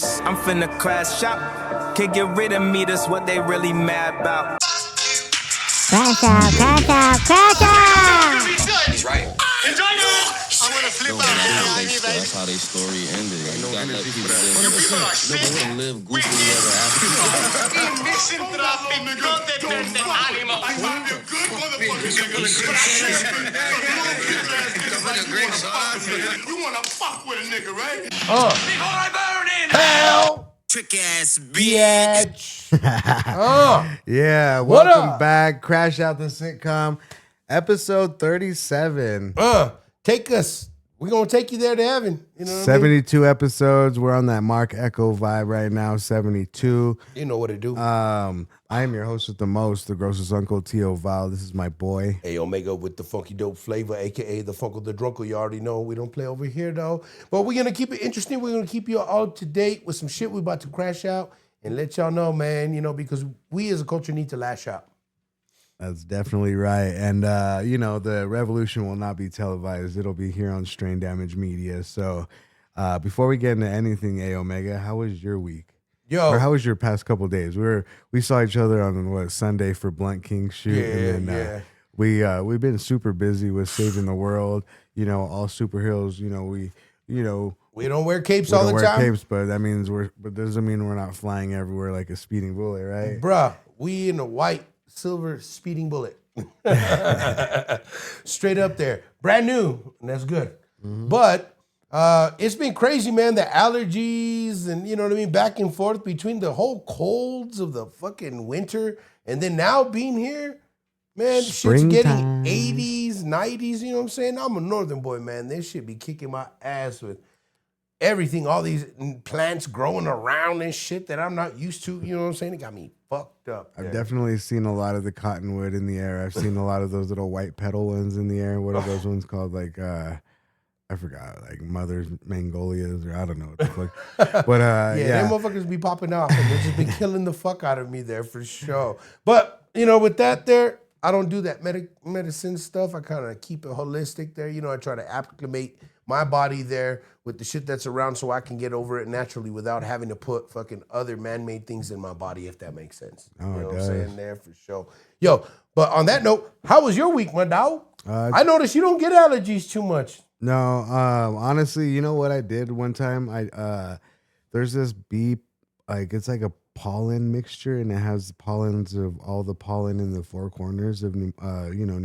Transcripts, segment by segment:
I'm finna crash out. Can't get rid of me, that's what they really mad about. Crash out, crash out, crash out! Right. Enjoy this! I'm gonna flip out. That's how their story ended. You gotta let people live. You people are sick. Live goofy ever after. Misanthropic, no detente ánimo. I might be a good motherfucker. You wanna fuck with a nigga, right? Before I burn in hell! Trick ass bitch. Yeah, What welcome up? back. Crash Out the Sitcom, episode 37. Take us. We're going to take you there to heaven. You know what 72 episodes. We're on that Mark Echo vibe right now, 72. I mean? You know what to do. I am your host with the most, the grossest uncle, T.O. Val. This is my boy. Hey, Omega with the funky dope flavor, a.k.a. the Funkle the Drunkle. You already know we don't play over here, though. But we're going to keep it interesting. We're going to keep you all up to date with some shit we're about to crash out and let y'all know, man, you know, because we as a culture need to lash out. That's definitely right. And, the revolution will not be televised. It'll be here on Strain Damage Media. So before we get into anything, A Omega, how was your week? Yo. Or how was your past couple of days? We saw each other on Sunday for Blunt King shoot. Yeah, and then yeah. we've been super busy with saving the world. You know, all superheroes, We don't wear capes we all don't the wear time. capes, but that means doesn't mean we're not flying everywhere like a speeding bullet, right? Bruh, we in a white, silver speeding bullet. Straight up there. Brand new, and that's good. But it's been crazy, man. The allergies and, you know what I mean, back and forth between the whole colds of the fucking winter and then now being here. Man, shit's getting Springtime. 80s, 90s, you know what I'm saying? I'm a northern boy, man. This shit be kicking my ass with everything, all these plants growing around and shit that I'm not used to, you know what I'm saying? It got me fucked up. I've definitely seen a lot of the cottonwood in the air. I've seen a lot of those little white petal ones in the air. What are those ones called? Like, I forgot, like Mother's Mangolias, or I don't know what the fuck. But Yeah, them motherfuckers be popping off, and they've just been killing the fuck out of me there for sure. But, you know, with that there, I don't do that medicine stuff. I kind of keep it holistic there. You know, I try to acclimate my body there with the shit that's around so I can get over it naturally without having to put fucking other man-made things in my body, if that makes sense. Oh, you know it what I'm does. saying there for sure. Yo, but on that note, how was your week, my dog? I noticed you don't get allergies too much. No, honestly, you know what I did one time? There's this bee, like it's like a pollen mixture, and it has pollens of all the pollen in the four corners of New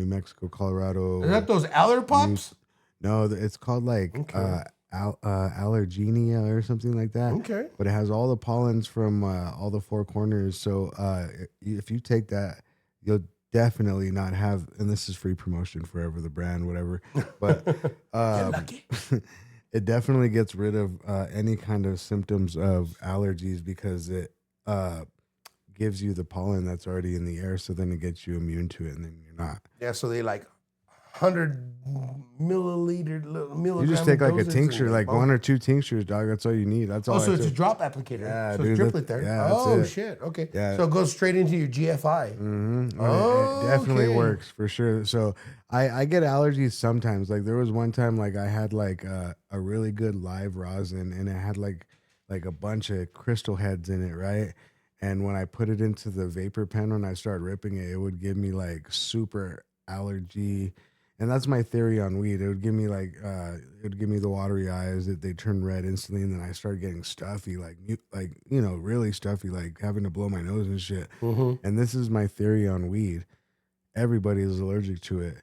Mexico, Colorado. Is that those aller pops? No, it's called like allergenia or something like that. Okay. But it has all the pollens from all the four corners. So if you take that, you'll definitely not have, and this is free promotion forever, the brand, whatever. But it definitely gets rid of any kind of symptoms of allergies because it gives you the pollen that's already in the air. So then it gets you immune to it, and then you're not. Yeah, so they like 100 milligram. You just take like a doses tincture, and like boom. 1 or 2 tinctures, dog. That's all you need. That's all. Oh, so I it's a took. drop applicator. Yeah, so dude, it's driplet there. yeah, that's Oh, it. shit. Okay. Yeah. So it goes straight into your GFI. Mm-hmm. Oh, it definitely okay. works for sure. So I get allergies sometimes. Like there was one time like I had like a really good live rosin, and it had like a bunch of crystal heads in it, right? And when I put it into the vapor pen, when I started ripping it, it would give me like super allergy. And that's my theory on weed. It would give me like, the watery eyes that they turn red instantly, and then I started getting stuffy, really stuffy, like having to blow my nose and shit. Mm-hmm. And this is my theory on weed. Everybody is allergic to it,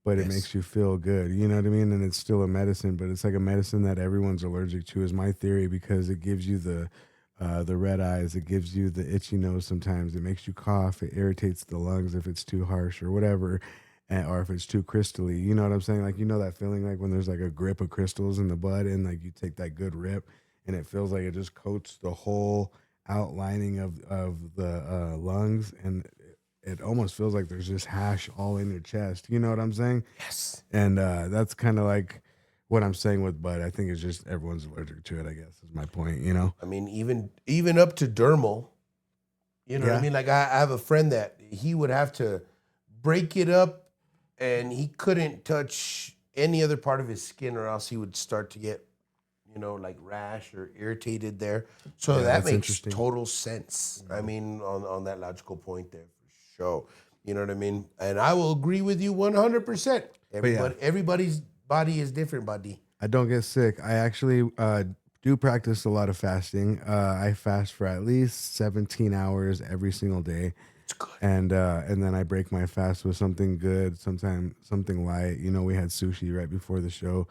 but it makes you feel good. You know what I mean? And it's still a medicine, but it's like a medicine that everyone's allergic to. Is my theory because it gives you the red eyes, it gives you the itchy nose. Sometimes it makes you cough. It irritates the lungs if it's too harsh or whatever. Or if it's too crystally, you know what I'm saying? Like, you know that feeling like when there's like a grip of crystals in the bud and like you take that good rip and it feels like it just coats the whole outlining of the lungs, and it almost feels like there's just hash all in your chest. You know what I'm saying? Yes. And that's kind of like what I'm saying with bud. I think it's just everyone's allergic to it, I guess, is my point, you know? I mean, even up to dermal, you know what I mean? Like I have a friend that he would have to break it up, and he couldn't touch any other part of his skin, or else he would start to get, like rash or irritated there. So Yeah, that that's makes interesting. total sense. I mean, on that logical point there for sure. You know what I mean? And I will agree with you 100%. Everybody's body is different, buddy. I don't get sick. I actually do practice a lot of fasting. I fast for at least 17 hours every single day. It's good. And then I break my fast with something good, sometimes something light. We had sushi right before the show.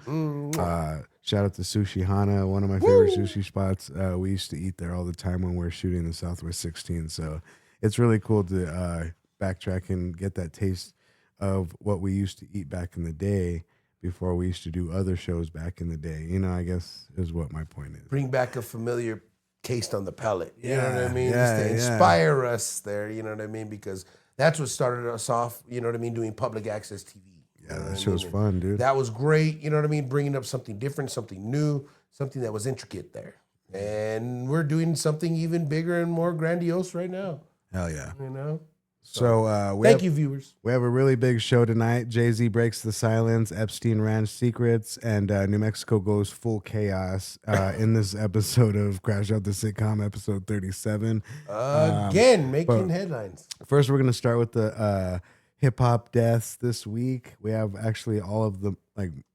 Shout out to Sushi Hana, one of my favorite sushi spots. We used to eat there all the time when we were shooting the Southwest 16. So it's really cool to backtrack and get that taste of what we used to eat back in the day before we used to do other shows back in the day. I guess is what my point is. Bring back a familiar taste on the palate. You know Yeah, what I mean? yeah, Just to inspire us there, you know what I mean? Because that's what started us off, you know what I mean, doing public access TV. Yeah, that show's fun, dude. That was great, you know what I mean? Bringing up something different, something new, something that was intricate there. And we're doing something even bigger and more grandiose right now. Hell yeah. You know? So Thank you, viewers. We have a really big show tonight. Jay-Z breaks the silence, Epstein Ranch secrets, and New Mexico goes full chaos in this episode of Crash Out the Sitcom, episode 37. Again, making headlines. First, we're going to start with the hip-hop deaths this week. We have actually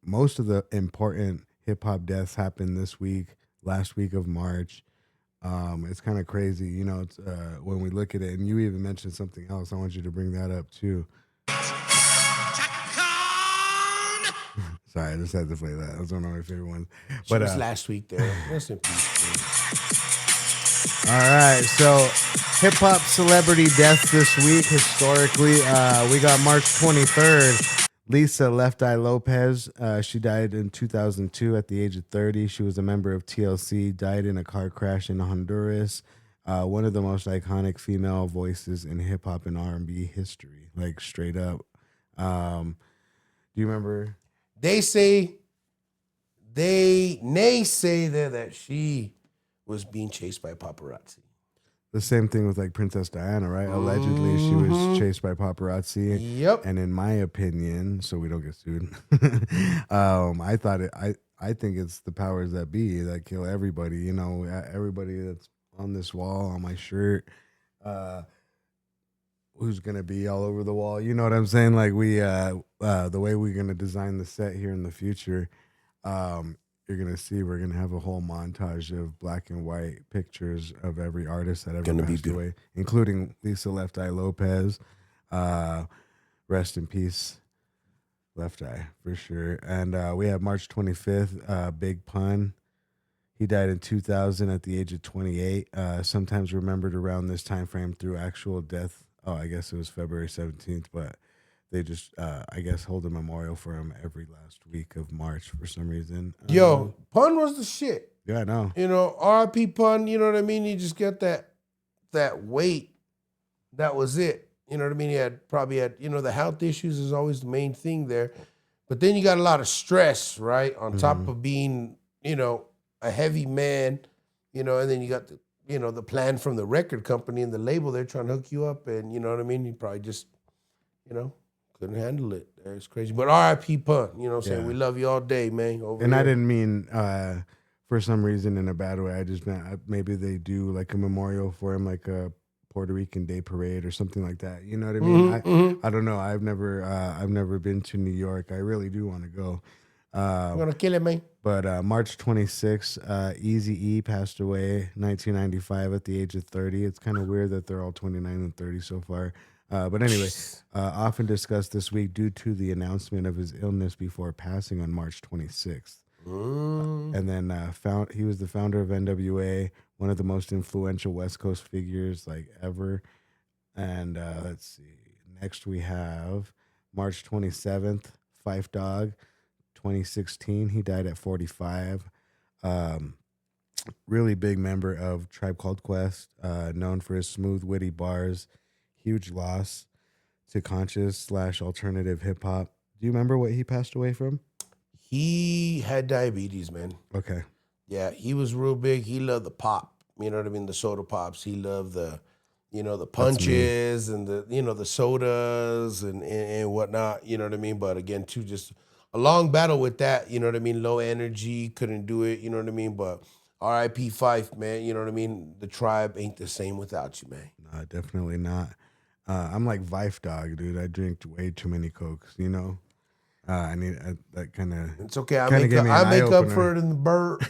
most of the important hip-hop deaths happened this week, last week of March. It's kind of crazy, it's when we look at it, and you even mentioned something else. I want you to bring that up too. Sorry, I just had to play that. That's one of my favorite ones. But was last week there. Rest in peace. All right, so hip hop celebrity deaths this week. Historically, we got March 23rd. Lisa Left Eye Lopes, she died in 2002 at the age of 30. She was a member of TLC, died in a car crash in Honduras. One of the most iconic female voices in hip hop and R&B history, like straight up. Do you remember? They say there that she was being chased by paparazzi. The same thing with like Princess Diana, right? Allegedly, she was chased by paparazzi. Yep. And in my opinion, so we don't get sued, I think it's the powers that be that kill everybody. Everybody that's on this wall, on my shirt, who's gonna be all over the wall. You know what I'm saying? Like the way we're gonna design the set here in the future. You're going to see we're going to have a whole montage of black and white pictures of every artist that ever passed away, including Lisa Left Eye Lopes. Rest in peace, Left Eye, for sure. And we have March 25th, Big Pun. He died in 2000 at the age of 28. Sometimes remembered around this time frame through actual death. Oh, I guess it was February 17th, but they just, I guess, hold a memorial for him every last week of March for some reason. Yo, Pun was the shit. Yeah, I know. R.I.P. Pun, you know what I mean? You just get that weight. That was it. You know what I mean? He probably had, the health issues is always the main thing there. But then you got a lot of stress, right? On top of being, a heavy man, and then you got the plan from the record company and the label, they're trying to hook you up. And you know what I mean? You probably just, couldn't handle it. It's crazy. But R.I.P. Pun, you know what I'm saying? We love you all day, man. I didn't mean for some reason in a bad way. I just meant maybe they do like a memorial for him, like a Puerto Rican Day Parade or something like that. You know what I mean? I don't know. I've never been to New York. I really do want to go. I'm going to kill it, man. But March 26th, Eazy-E passed away 1995 at the age of 30. It's kind of weird that they're all 29 and 30 so far. But anyway, often discussed this week due to the announcement of his illness before passing on March 26th. And then he was the founder of NWA, one of the most influential West Coast figures like ever. And let's see. Next we have March 27th, Phife Dawg, 2016. He died at 45. Really big member of Tribe Called Quest, known for his smooth, witty bars. Huge loss to conscious / alternative hip hop. Do you remember what he passed away from? He had diabetes, man. Okay. Yeah, he was real big. He loved the pop. You know what I mean? The soda pops. He loved the punches and the sodas and whatnot. You know what I mean? But again, too, just a long battle with that. You know what I mean? Low energy, couldn't do it. You know what I mean? But R.I.P. Phife, man. You know what I mean? The tribe ain't the same without you, man. No, definitely not. I'm like Phife Dawg, dude. I drink way too many Cokes, you know? I need that kind of. It's okay. I make up for it in the bird.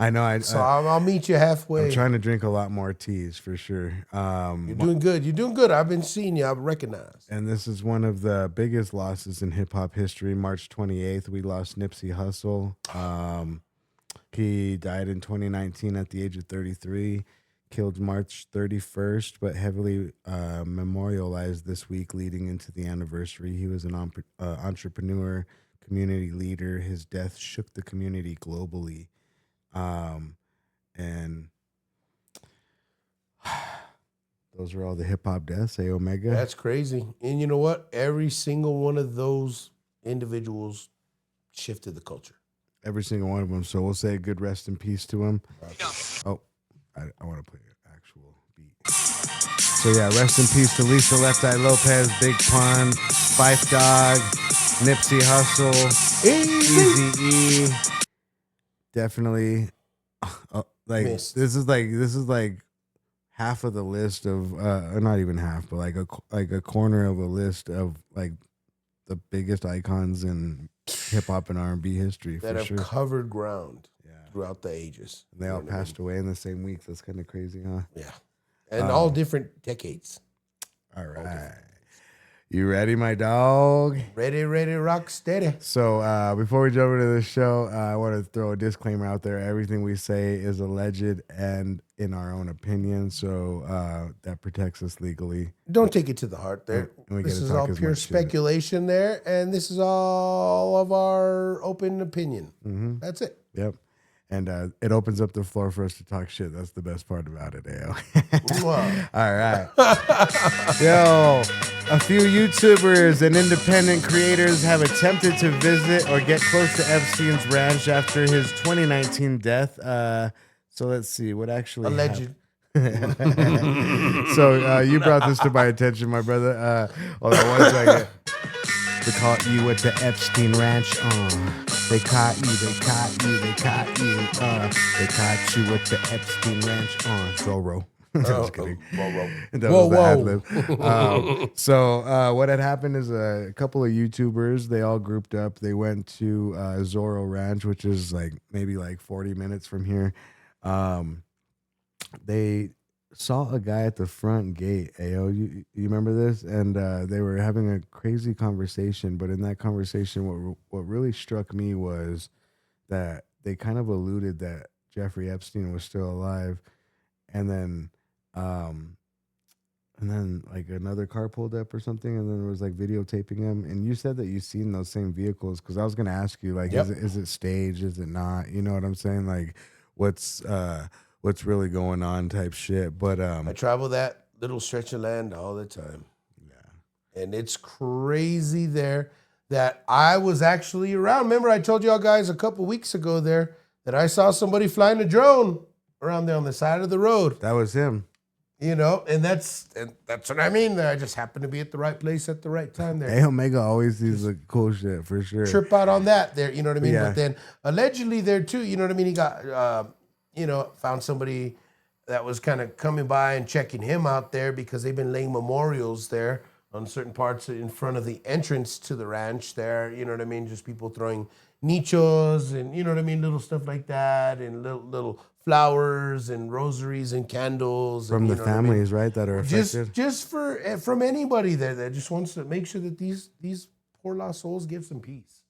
I know. I'll meet you halfway. I'm trying to drink a lot more teas for sure. You're doing good. You're doing good. I've been seeing you. I've recognized. And this is one of the biggest losses in hip hop history. March 28th, we lost Nipsey Hussle. He died in 2019 at the age of 33. Killed March 31st, but heavily memorialized this week leading into the anniversary. He was an entrepreneur, community leader. His death shook the community globally. And those are all the hip hop deaths, Omega. That's crazy. And you know what? Every single one of those individuals shifted the culture. Every single one of them. So we'll say a good rest in peace to him. Oh, I want to play an actual beat. So yeah, rest in peace to Lisa Left Eye Lopez, Big Pun, Phife Dawg, Nipsey Hussle, Eazy-E. Definitely, this is like half of the list of, or not even half, but like a corner of a list of like the biggest icons in hip hop and R&B history that have covered ground throughout the ages. And they all passed away in the same week. That's kind of crazy, huh? Yeah, and all different decades. All right. You ready, my dog? Ready, rock steady. So before we jump into the show, I want to throw a disclaimer out there. Everything we say is alleged and in our own opinion, so that protects us legally. Don't take it to the heart there. This is all pure speculation there, and this is all of our open opinion. Mm-hmm. That's it. Yep. And it opens up the floor for us to talk shit. That's the best part about it, Ao. All right. Yo, a few YouTubers and independent creators have attempted to visit or get close to Epstein's ranch after his 2019 death. So let's see what actually alleged. So you brought this to my attention, my brother. Hold on 1 second. They caught you at the Epstein ranch. They caught you. They caught you. They caught you. They caught you at the Epstein ranch. Zorro. Just kidding. That was the ad-lib. So what had happened is a couple of YouTubers, they all grouped up. They went to Zorro Ranch, which is like maybe like 40 minutes from here. They saw a guy at the front gate. Ayo, you remember this? And they were having a crazy conversation. But in that conversation, what really struck me was that they kind of alluded that Jeffrey Epstein was still alive, and then like another car pulled up or something, and then there was like videotaping him. And you said that you've seen those same vehicles, because I was gonna ask you, like, is it staged? Is it not? You know what I'm saying? Like, what's really going on type shit. But I travel that little stretch of land all the time. Yeah. And it's crazy there that I was actually around. Remember I told y'all guys a couple weeks ago there that I saw somebody flying a drone around there on the side of the road. That was him. You know, and that's what I mean. I just happened to be at the right place at the right time there. Hey, Omega always sees the cool shit for sure. Trip out on that there, you know what I mean? Yeah. But then allegedly there too, you know what I mean? He got, found somebody that was kind of coming by and checking him out there, because they've been laying memorials there on certain parts in front of the entrance to the ranch there. You know what I mean? Just people throwing nichos and, you know what I mean? Little stuff like that, and little flowers and rosaries and candles. From and, the families, right, that are affected? Just from anybody there that just wants to make sure that these poor lost souls get some peace.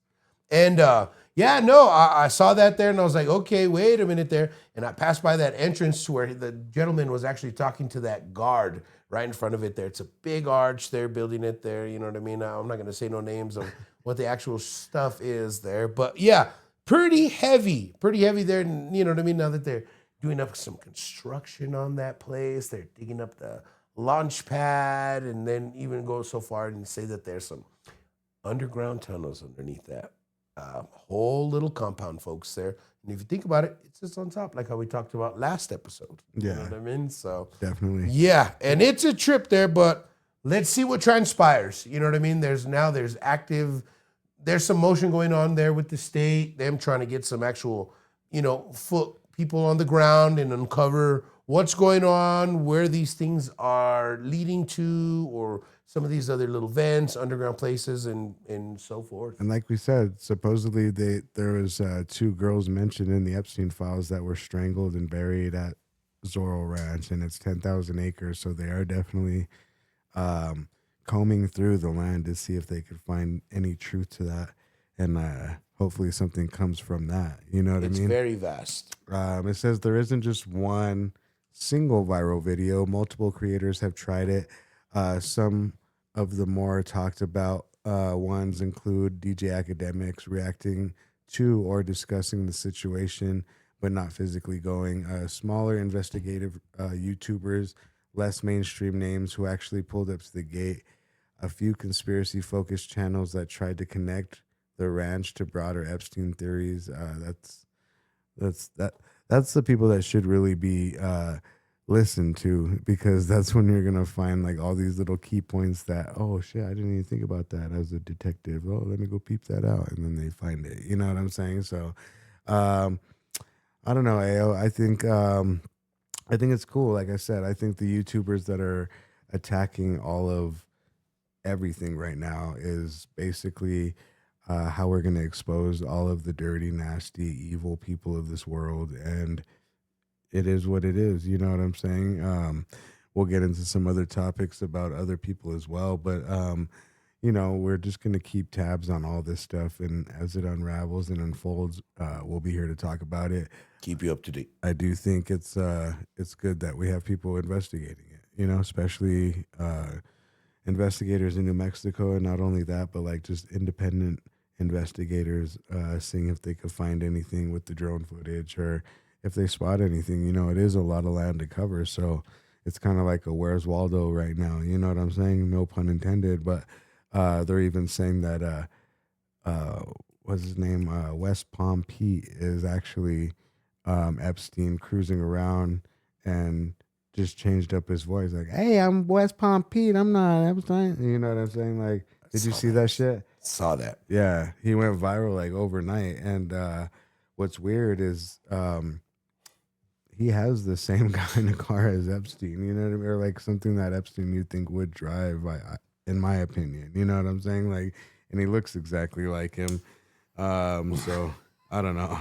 And I saw that there, and I was like, okay, wait a minute there. And I passed by that entrance to where the gentleman was actually talking to that guard right in front of it there. It's a big arch there, building it there. You know what I mean? I'm not going to say no names of what the actual stuff is there. But yeah, pretty heavy there. And you know what I mean? Now that they're doing up some construction on that place, they're digging up the launch pad, and then even go so far and say that there's some underground tunnels underneath that. Whole little compound, folks, there. And if you think about it, it's just on top, like how we talked about last episode. Yeah. You know what I mean? So definitely. Yeah, and it's a trip there, but let's see what transpires. You know what I mean? There's active there's some motion going on there with the state, them trying to get some actual, foot people on the ground and uncover what's going on, where these things are leading to, or some of these other little vents, underground places, and so forth. And like we said, supposedly there was 2 girls mentioned in the Epstein files that were strangled and buried at Zorro Ranch, and it's 10,000 acres, so they are definitely combing through the land to see if they could find any truth to that, and hopefully something comes from that. You know what I mean? It's very vast. It says there isn't just one single viral video. Multiple creators have tried it. Some of the more talked about ones include DJ Academics reacting to or discussing the situation, but not physically going. Smaller investigative YouTubers, less mainstream names who actually pulled up to the gate. A few conspiracy-focused channels that tried to connect the ranch to broader Epstein theories. That's the people that should really be listened to, because that's when you're gonna find like all these little key points that, oh shit, I didn't even think about that as a detective. Oh, let me go peep that out, and then they find it. You know what I'm saying? So, I don't know, Ao. I think it's cool. Like I said, I think the YouTubers that are attacking all of everything right now is basically how we're going to expose all of the dirty, nasty, evil people of this world. And it is what it is. You know what I'm saying? We'll get into some other topics about other people as well. But, we're just going to keep tabs on all this stuff. And as it unravels and unfolds, we'll be here to talk about it. Keep you up to date. I do think it's good that we have people investigating it, especially investigators in New Mexico. And not only that, but like just independent investigators seeing if they could find anything with the drone footage, or if they spot anything. It is a lot of land to cover, so it's kind of like a Where's Waldo right now. You know what I'm saying? No pun intended. But they're even saying that what's his name, West Palm Pete is actually Epstein cruising around and just changed up his voice, like, hey, I'm West Palm Pete, I'm not Epstein. You know what I'm saying? Like, did you see that shit? Saw that. Yeah, he went viral like overnight. And what's weird is he has the same kind of car as Epstein, you know what I mean? Or like something that Epstein you'd think would drive, in my opinion. You know what I'm saying? Like, and he looks exactly like him. So I don't know.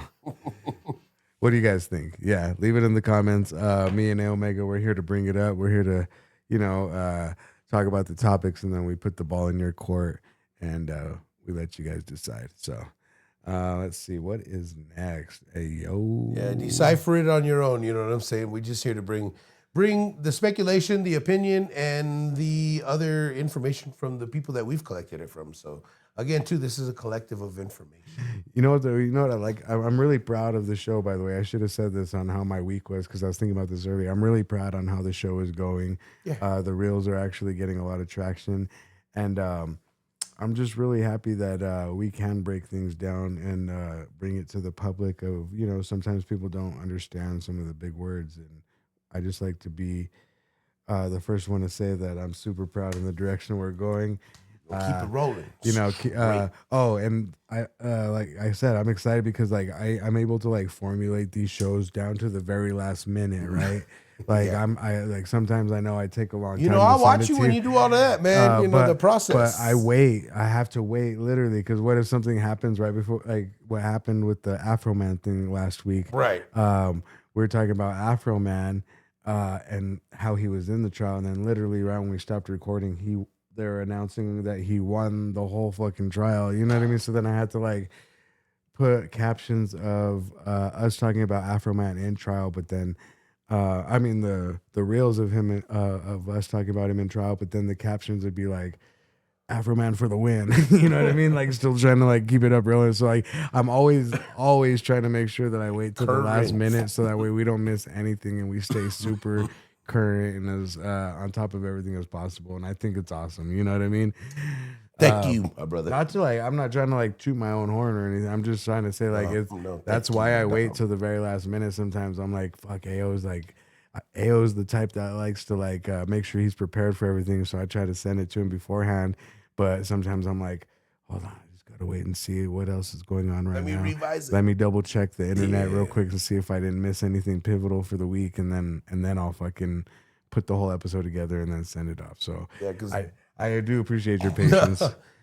What do you guys think? Yeah, leave it in the comments. Me and Omega, we're here to bring it up. We're here to, talk about the topics, and then we put the ball in your court, and we let you guys decide. So let's see, what is next? Hey, yo. Yeah, decipher it on your own. You know what I'm saying? We're just here to bring the speculation, the opinion, and the other information from the people that we've collected it from. So again, too, this is a collective of information. You know what I like? I'm really proud of the show, by the way. I should have said this on how my week was, because I was thinking about this earlier. I'm really proud on how the show is going. Yeah. The reels are actually getting a lot of traction. And I'm just really happy that we can break things down and bring it to the public of, sometimes people don't understand some of the big words. And I just like to be the first one to say that I'm super proud in the direction we're going. Keep it rolling. And I like I said, I'm excited because like I'm able to like formulate these shows down to the very last minute, right? Like I like sometimes I know I take a long time. I watch you when you do all that, man. The process. But I have to wait literally, because what if something happens right before, like what happened with the Afro Man thing last week? Right. We were talking about Afro Man and how he was in the trial, and then literally right when we stopped recording, they're announcing that he won the whole fucking trial. You know what I mean? So then I had to like put captions of us talking about Afro Man in trial, but then the reels of him of us talking about him in trial, but then the captions would be like Afro Man for the win. You know what I mean? Like still trying to like keep it up real. So like I'm always trying to make sure that I wait till the last minute, so that way we don't miss anything and we stay super current and as on top of everything as possible. And I think it's awesome. You know what I mean? Thank you, my brother. Not to like, I'm not trying to like toot my own horn or anything. I'm just trying to say like that's why I wait till the very last minute. Sometimes I'm like, fuck, AO's the type that likes to like make sure he's prepared for everything. So I try to send it to him beforehand. But sometimes I'm like, hold on, I just gotta wait and see what else is going on right now. Let me revise it. Let me double check the internet real quick to see if I didn't miss anything pivotal for the week, and then I'll fucking put the whole episode together and then send it off. So Yeah, because I do appreciate your patience.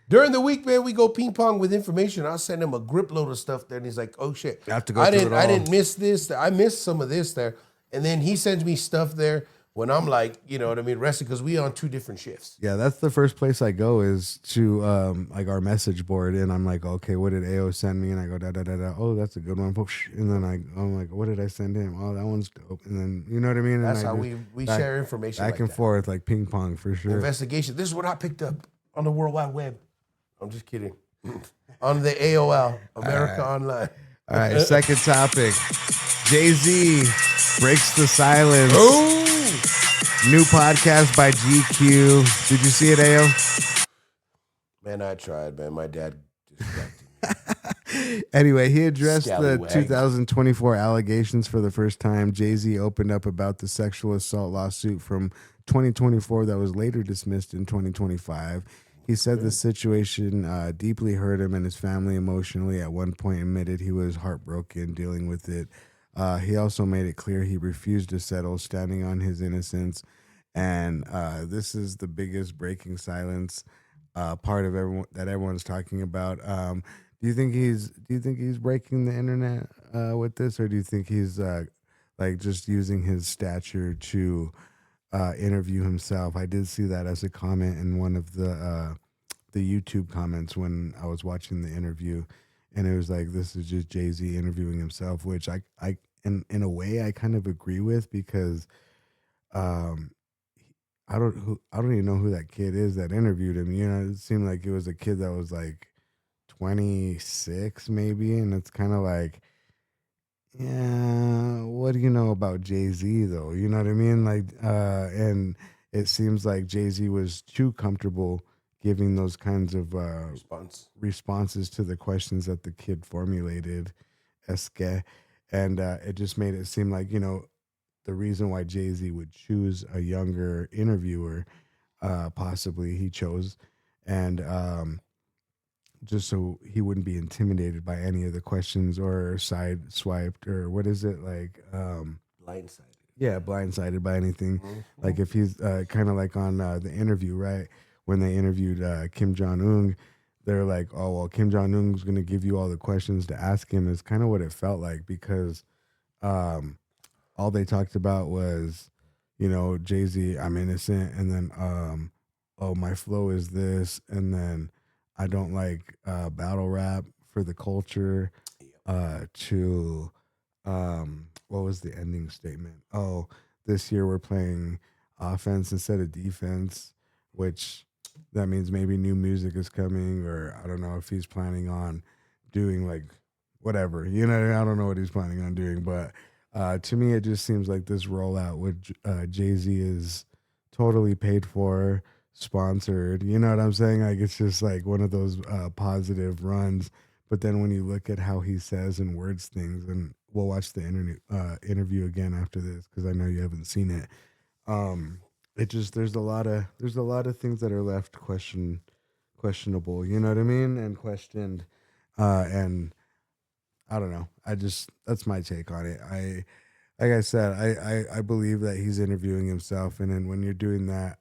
during the week, man, we go ping pong with information. I'll send him a grip load of stuff there, and he's like, "Oh shit, I have to go through it all. I didn't miss this. I missed some of this there." And then he sends me stuff there when I'm like, you know what I mean, resting because we on 2 different shifts. Yeah, that's the first place I go is to like our message board, and I'm like, okay, what did AO send me? And I go da da da da. Oh, that's a good one. And then I'm like, what did I send him? Oh, that one's dope. And then you know what I mean. That's and how we share information back like and that. forth, like ping pong for sure. Investigation. This is what I picked up on the World Wide Web. I'm just kidding. On the AOL, America Online. All right, second topic. Jay-Z breaks the silence. Oh. New podcast by GQ. Did you see it, AO? Man, I tried, man. My dad distracted me. Anyway, he addressed Scallywag. the 2024 allegations for the first time. Jay-Z opened up about the sexual assault lawsuit from 2024 that was later dismissed in 2025. He said the situation deeply hurt him and his family emotionally. At one point, admitted he was heartbroken dealing with it. He also made it clear he refused to settle, standing on his innocence. And this is the biggest breaking silence part of everyone's talking about. Do you think he's breaking the internet with this, or do you think he's like just using his stature to interview himself? I did see that as a comment in one of the YouTube comments when I was watching the interview, and it was like, this is just Jay-Z interviewing himself, which I in a way I kind of agree with, because I don't even know who that kid is that interviewed him. You know, it seemed like it was a kid that was like 26 maybe, and it's kind of like, yeah, what do you know about Jay-Z though? You know what I mean? Like, and it seems like Jay-Z was too comfortable giving those kinds of responses to the questions that the kid formulated, and it just made it seem like, you know, the reason why Jay-Z would choose a younger interviewer, possibly he chose, and just so he wouldn't be intimidated by any of the questions or side-swiped, or what is it, like Blindsided. Yeah, blindsided by anything. Like if he's kind of like on the interview, right? When they interviewed Kim Jong-un, they're like, oh, well, Kim Jong-un's going to give you all the questions to ask him. Is kind of what it felt like, because all they talked about was, you know, Jay-Z, I'm innocent, and then, oh, my flow is this, and then I don't like battle rap for the culture, to, what was the ending statement? Oh, this year we're playing offense instead of defense, which that means maybe new music is coming, or I don't know if he's planning on doing like whatever, you know, I don't know what he's planning on doing, but to me, it just seems like this rollout with Jay-Z is totally paid for, sponsored, you know what I'm saying? Like, it's just like one of those positive runs. But then when you look at how he says and words things, and we'll watch the interview again after this, because I know you haven't seen it. It just, there's a lot of things that are left questionable, you know what I mean? And questioned, and I don't know. That's my take on it. Like I said, I believe that he's interviewing himself, and then when you're doing that,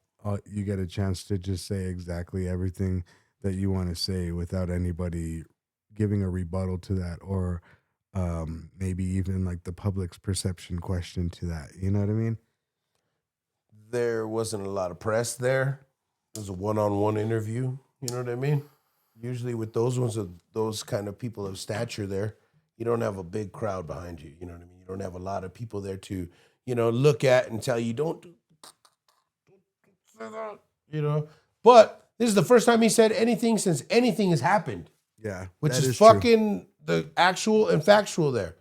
you get a chance to just say exactly everything that you want to say without anybody giving a rebuttal to that, or maybe even like the public's perception question to that. You know what I mean? There wasn't a lot of press there. It was a one-on-one interview. You know what I mean? Usually with those ones, those kind of people of stature there, you don't have a big crowd behind you. You know what I mean? You don't have a lot of people there to, you know, look at and tell you, don't do that, you know. But this is the first time he said anything since anything has happened. Yeah. Which is fucking the actual and factual there.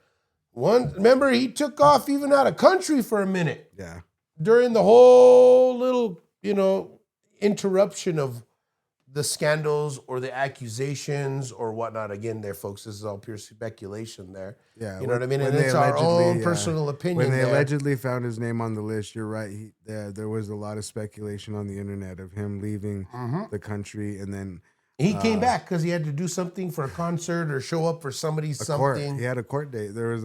Remember, he took off even out of country for a minute. Yeah. During the whole little, you know, interruption of the scandals or the accusations or whatnot. Again, there, folks, this is all pure speculation there. Yeah. You know what I mean? And it's our own personal opinion. When they there. allegedly found his name on the list, you're right. There was a lot of speculation on the internet of him leaving the country, and then He came back because he had to do something for a concert or show up for somebody something. He had a court date. There was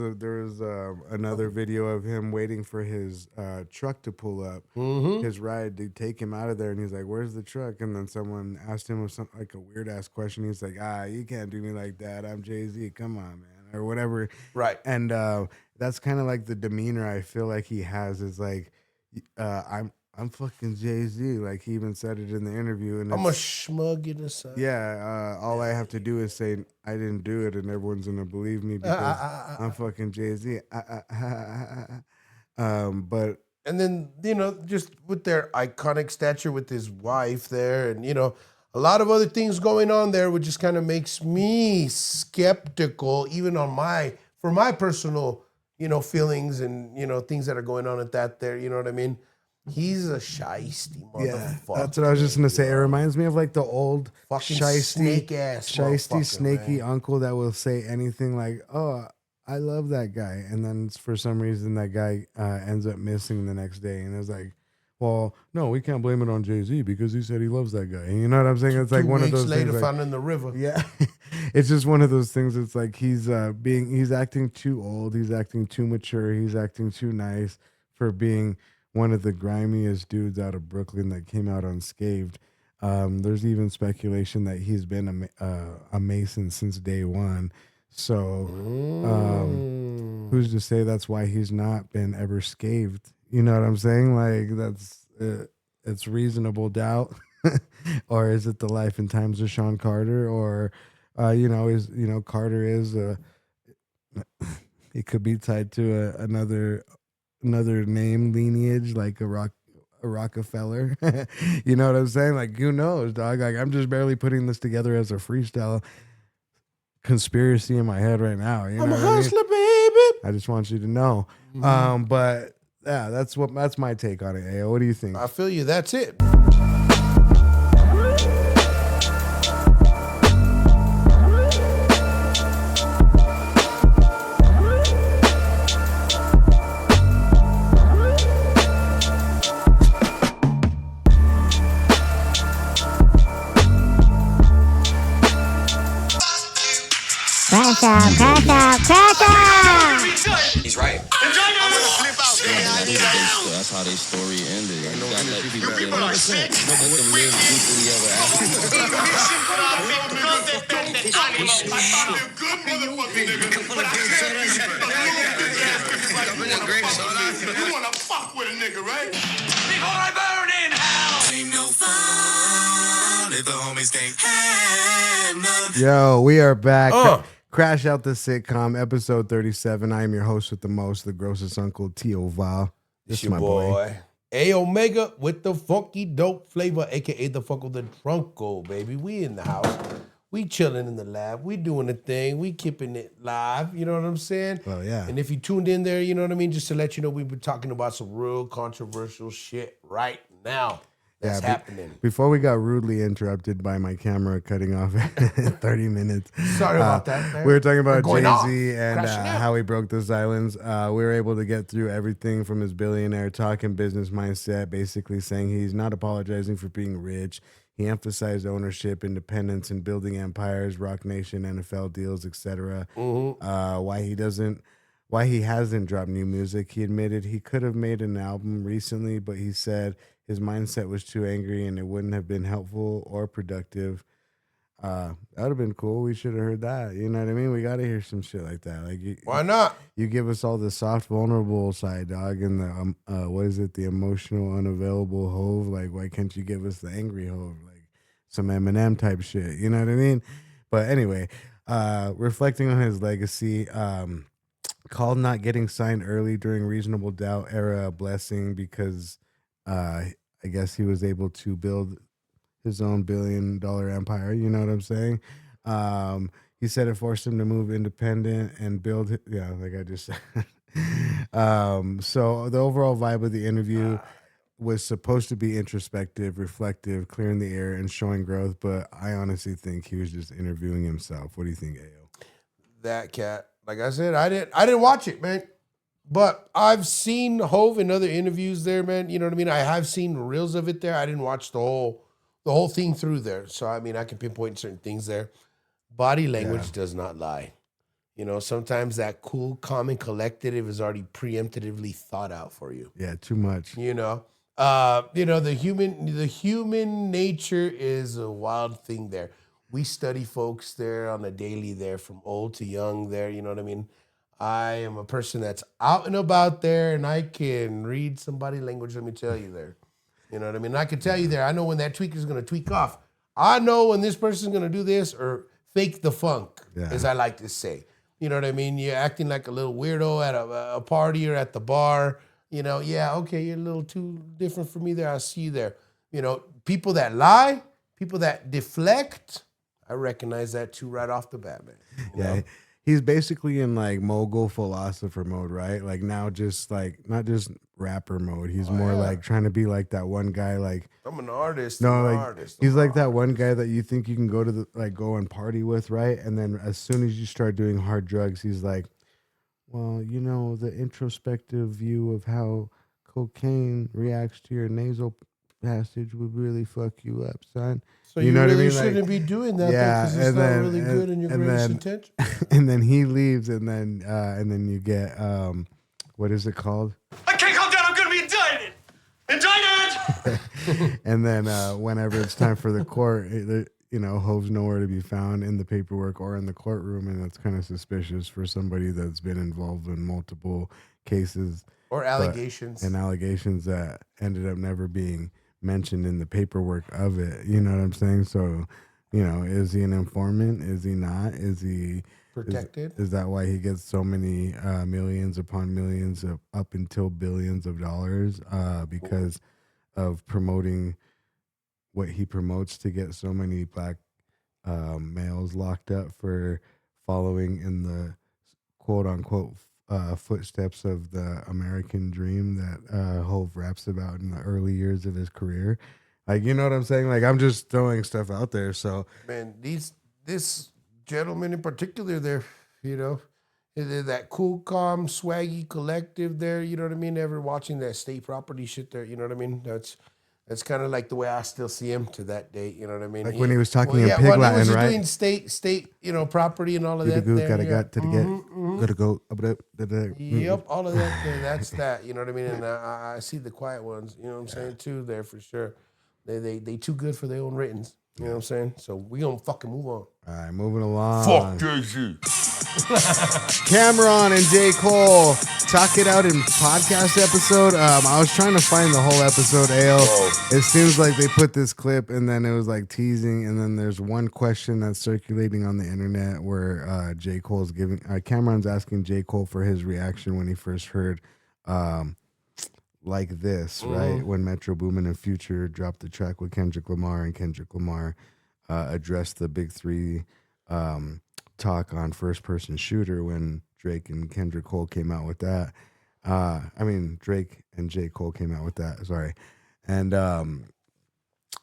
another video of him waiting for his truck to pull up, his ride to take him out of there, and he's like, "Where's the truck?" And then someone asked him like a weird ass question. He's like, you can't do me like that. I'm Jay-Z. Come on, man, or whatever. Right. And that's kind of like the demeanor I feel like he has is like, I'm fucking Jay-Z. Like he even said it in the interview. And I'm a smug in the sun. Yeah, all I have to do is say I didn't do it, and everyone's gonna believe me because I'm fucking Jay-Z. But and then just with their iconic stature with his wife there, and a lot of other things going on there, which just kind of makes me skeptical, even on for my personal feelings and things that are going on at that there. You know what I mean? He's a shiesty motherfucker. That's what I was just gonna say. It reminds me of like the old fucking shiesty, snaky man. uncle that will say anything like, "Oh, I love that guy," and then for some reason that guy ends up missing the next day, and it's like, "Well, no, we can't blame it on Jay-Z because he said he loves that guy." And you know what I'm saying? It's like one of those later things. Like, found in the river. Yeah, it's just one of those things. It's like he's acting too old. He's acting too mature. He's acting too nice for being one of the grimiest dudes out of Brooklyn that came out unscathed. There's even speculation that he's been a Mason since day one. So who's to say that's why he's not been ever scathed? You know what I'm saying? Like it's reasonable doubt. Or is it the life and times of Sean Carter? Or Carter is he could be tied to another name lineage like a Rockefeller. You know what I'm saying? Like, who knows, dog? Like, I'm just barely putting this together as a freestyle conspiracy in my head right now. You know I'm a what I mean? hustler, baby. I just want you to know. But yeah, that's my take on it. Ayo, what do you think? I feel you. That's it. Crash out! He's right. That's how they story ended. You gotta let people live. Let them live equally ever after. You wanna fuck with a nigga, right? Before I burn in hell. Ain't no fun if the homies think Yo, we are back. Crash Out the Sitcom, episode 37. I am your host with the most, the grossest uncle, T.O. Val. It's your boy. A Omega with the funky dope flavor, a.k.a. the Funko the Trunko, baby. We in the house. We chilling in the lab. We doing the thing. We keeping it live. You know what I'm saying? Well, yeah. And if you tuned in there, you know what I mean? Just to let you know, we've been talking about some real controversial shit right now. That's happening. Before we got rudely interrupted by my camera cutting off at 30 minutes. Sorry about that, man. We were talking about We're Jay-Z and how he broke the silence. We were able to get through everything from his billionaire talk and business mindset, basically saying he's not apologizing for being rich. He emphasized ownership, independence, and building empires, Rock Nation, NFL deals, etc. Why he hasn't dropped new music. He admitted he could have made an album recently, but he said his mindset was too angry and it wouldn't have been helpful or productive. That would have been cool. We should have heard that. You know what I mean? We got to hear some shit like that. Like, why not? You give us all the soft, vulnerable side, dog, and the what is it? The emotional, unavailable Hove. Like, why can't you give us the angry Hove? Like some Eminem type shit. You know what I mean? But anyway, reflecting on his legacy, called not getting signed early during Reasonable Doubt era a blessing because I guess he was able to build his own $1 billion empire. You know what I'm saying? He said it forced him to move independent and build. Like I just said. So the overall vibe of the interview was supposed to be introspective, reflective, clearing the air, and showing growth. But I honestly think he was just interviewing himself. What do you think, Ayo? That cat. Like I said, I didn't watch it, man. But I've seen Hove in other interviews there, man. You know what I mean? I have seen reels of it there. I didn't watch the the whole thing through there. So I mean, I can pinpoint certain things there. Body language does not lie. You know, sometimes that cool, calm, and collected is already preemptively thought out for you. Yeah, too much. You know, the human nature is a wild thing there. We study folks there on a daily there, from old to young there. You know what I mean? I am a person that's out and about there, and I can read somebody language. Let me tell you there. You know what I mean? I can tell you there. I know when that tweaker is going to tweak off. I know when this person's going to do this or fake the funk, as I like to say. You know what I mean? You're acting like a little weirdo at a party or at the bar. You know, yeah, okay, you're a little too different for me there. I see you there. You know, people that lie, people that deflect, I recognize that too right off the bat, man. You know? He's basically in like mogul philosopher mode, right? Like now just like not just rapper mode. He's more like trying to be like that one guy like I'm an artist. No, like he's like that one guy that you think you can go to go and party with, right? And then as soon as you start doing hard drugs, he's like, well, you know, the introspective view of how cocaine reacts to your nasal passage would really fuck you up, son. So you know really what I mean? Shouldn't be doing that because it's not really good in your greatest intention. And then he leaves, and then you get what is it called? I can't calm down. I'm going to be indicted. Indicted. And then whenever it's time for the court, Hove's nowhere to be found in the paperwork or in the courtroom, and that's kind of suspicious for somebody that's been involved in multiple cases or allegations and allegations that ended up never being mentioned in the paperwork of it. You know what I'm saying? So, is he an informant? Is he not? Is he protected? Is that why he gets so many millions upon millions of up until billions of dollars because of promoting what he promotes to get so many black males locked up for following in the quote unquote footsteps of the American dream that Hove raps about in the early years of his career. Like, you know what I'm saying? Like, I'm just throwing stuff out there. So, man, this gentleman in particular there, that cool, calm, swaggy collective there, you know what I mean? Ever watching that state property shit there, you know what I mean? That's kind of like the way I still see him to that date, you know what I mean? Like when he was talking in Pig Latin, right? When he was doing state, property and all of that. Gotta go. Yep, all of that there. That's that, you know what I mean? And I see the quiet ones, you know what I'm saying, too, there for sure. They too good for their own ratings, you know what I'm saying? So we gonna fucking move on. All right, moving along. Fuck Jay-Z. Cameron and J. Cole talk it out in podcast episode. I was trying to find the whole episode, AO. It seems like they put this clip and then it was like teasing, and then there's one question that's circulating on the internet where J. Cole's giving Cameron's asking J. Cole for his reaction when he first heard Like This, right? When Metro Boomin and Future dropped the track with Kendrick Lamar, and Kendrick Lamar addressed the big three talk on first person shooter when Drake and Kendrick Cole came out with that. Drake and J. Cole came out with that, sorry. And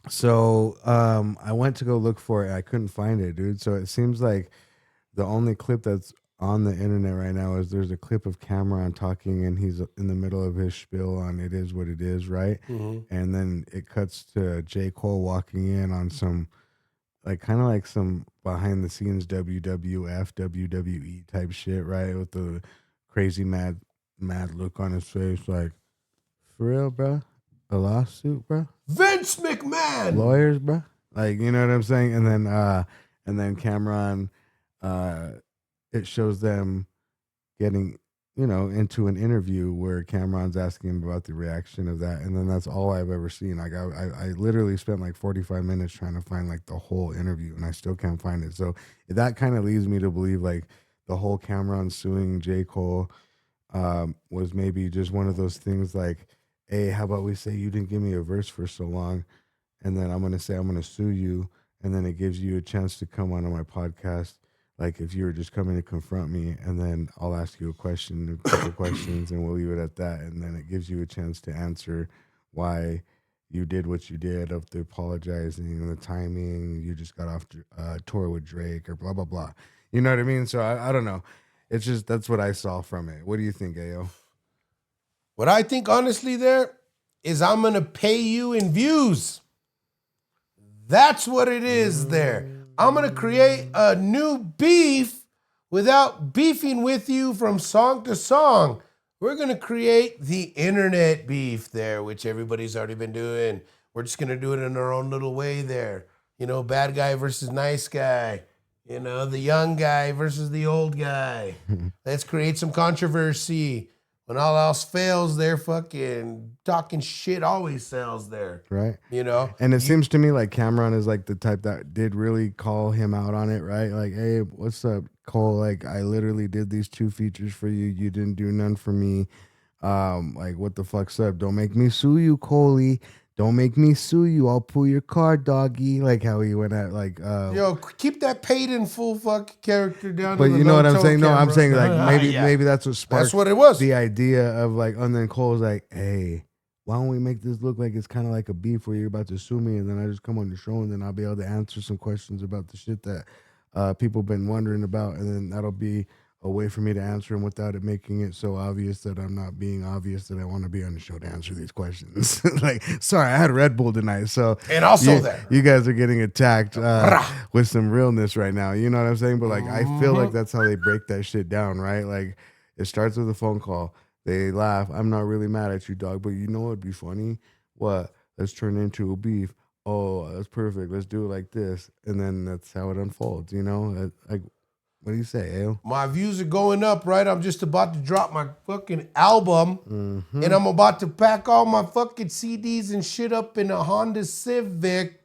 so I went to go look for it. I couldn't find it, dude. So it seems like the only clip that's on the internet right now is there's a clip of Cameron talking, and he's in the middle of his spiel on It Is What It Is, right? And then it cuts to J. Cole walking in on some kind of some behind the scenes WWF, WWE type shit, right? With the crazy mad look on his face, like, for real, bro? A lawsuit, bro? Vince McMahon! Lawyers, bro? Like, you know what I'm saying? And then Cameron, it shows them getting, into an interview where Cameron's asking him about the reaction of that. And then that's all I've ever seen. Like I literally spent like 45 minutes trying to find like the whole interview, and I still can't find it. So that kind of leads me to believe like the whole Cameron suing J. Cole was maybe just one of those things like, hey, how about we say you didn't give me a verse for so long, and then I'm going to say I'm going to sue you, and then it gives you a chance to come onto my podcast. Like if you were just coming to confront me, and then I'll ask you a couple questions, and we'll leave it at that. And then it gives you a chance to answer why you did what you did, of the apologizing and the timing. You just got off tour with Drake or blah, blah, blah. You know what I mean? So I don't know. It's just, that's what I saw from it. What do you think, Ayo? What I think, honestly, there is I'm going to pay you in views. That's what it is there. I'm going to create a new beef without beefing with you from song to song. We're going to create the internet beef there, which everybody's already been doing. We're just going to do it in our own little way there. You know, bad guy versus nice guy. You know, the young guy versus the old guy. Let's create some controversy. When all else fails, they're fucking talking shit always sells there. Right. You know? And it seems to me like Cameron is like the type that did really call him out on it, right? Like, hey, what's up, Cole? Like, I literally did these 2 features for you. You didn't do none for me. Like, what the fuck's up? Don't make me sue you, Coley. Don't make me sue you. I'll pull your car, doggy. Like how he went at like yo, keep that paid in full fucking character down. But to the you know what I'm saying? camera. No, I'm saying like maybe that's what sparked That's what it was. the idea of like, and then Cole's like, hey, why don't we make this look like it's kind of like a beef where you're about to sue me, and then I just come on the show and then I'll be able to answer some questions about the shit that people been wondering about, and then that'll be a way for me to answer them without it making it so obvious that I'm not being obvious that I want to be on the show to answer these questions. Like, sorry, I had Red Bull tonight, so and also you guys are getting attacked with some realness right now. You know what I'm saying? But like, I feel like that's how they break that shit down, right? Like, it starts with a phone call. They laugh. I'm not really mad at you, dog, but you know what'd be funny? What? Let's turn into a beef. Oh, that's perfect. Let's do it like this, and then that's how it unfolds. You know, like. What do you say, Ale? My views are going up, right? I'm just about to drop my fucking album, and I'm about to pack all my fucking CDs and shit up in a Honda Civic.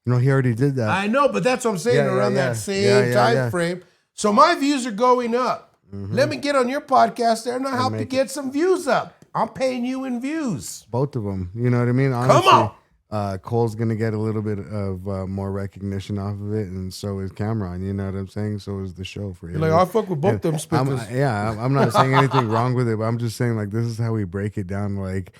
You know, he already did that. I know, but that's what I'm saying, around that same time frame. So my views are going up. Let me get on your podcast there and I'll help you get some views up. I'm paying you in views. Both of them. You know what I mean? Honestly, come on. Cole's going to get a little bit of more recognition off of it, and so is Cameron. You know what I'm saying? So is the show for you. Like, I fuck with both them spitters. I'm not saying anything wrong with it, but I'm just saying, like, this is how we break it down, like,